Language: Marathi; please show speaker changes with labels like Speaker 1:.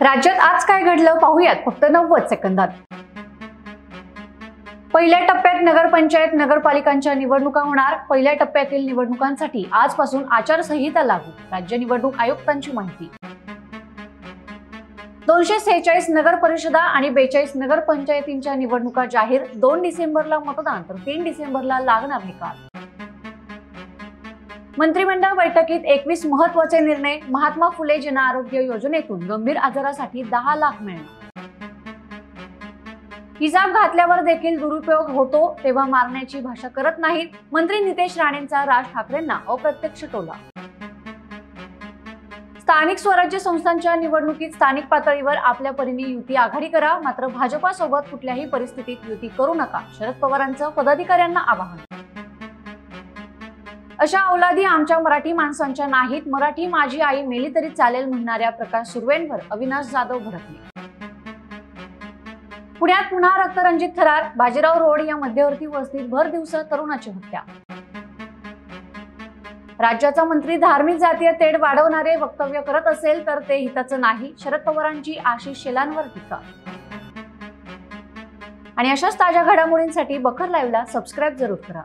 Speaker 1: राज्यात आज काय घडलं पाहूयात फक्त 90 सेकंदात। पहिल्या टप्प्यात नगरपंचायत नगरपालिकांच्या निवडणुका होणार। पहिल्या टप्प्यातील निवडणुकांसाठी आजपासून आचारसंहिता लागू। राज्य निवडणूक आयुक्तांची माहिती। 246 नगर परिषदा आणि 42 नगरपंचायतींच्या निवडणुका जाहीर। 2 डिसेंबरला मतदान तर 3 डिसेंबरला लागणार निकाल। मंत्रिमंडळ बैठकीत 21 महत्त्वाचे निर्णय। महात्मा फुले जन आरोग्य योजनेतून गंभीर आजारासाठी 10 लाख मिळणार। हिजाब घातल्यावर देखील दुरुपयोग होतो तेव्हा मारण्याची भाषा करत नाहीत। मंत्री नितेश राणेंचा राज ठाकरेंना अप्रत्यक्ष टोला। स्थानिक स्वराज्य संस्थांच्या निवडणुकीत स्थानिक पातळीवर आपल्या परीने युती आघाडी करा, मात्र भाजपासोबत कुठल्याही परिस्थितीत युती करू नका, शरद पवारांचं पदाधिकाऱ्यांना आवाहन। अशा औलादी आमच्या मराठी माणसांच्या नाहीत, मराठी माझी आई मेली तरी चालेल म्हणणाऱ्या प्रकाश सुर्वेंवर अविनाश जाधव भडकले। पुण्यात पुन्हा रक्तरंजित थरार। बाजीराव रोड या मध्यवर्ती वस्तीत भर दिवसा तरुणाची हत्या। राज्याचा मंत्री धार्मिक जातीय तेढ वाढवणारे वक्तव्य करत असेल तर ते हिताचं नाही, शरद पवारांची आशिष शेलारवर टीका। आणि अशाच ताज्या घडामोडींसाठी बखर लाईव्हला सबस्क्राईब जरूर करा।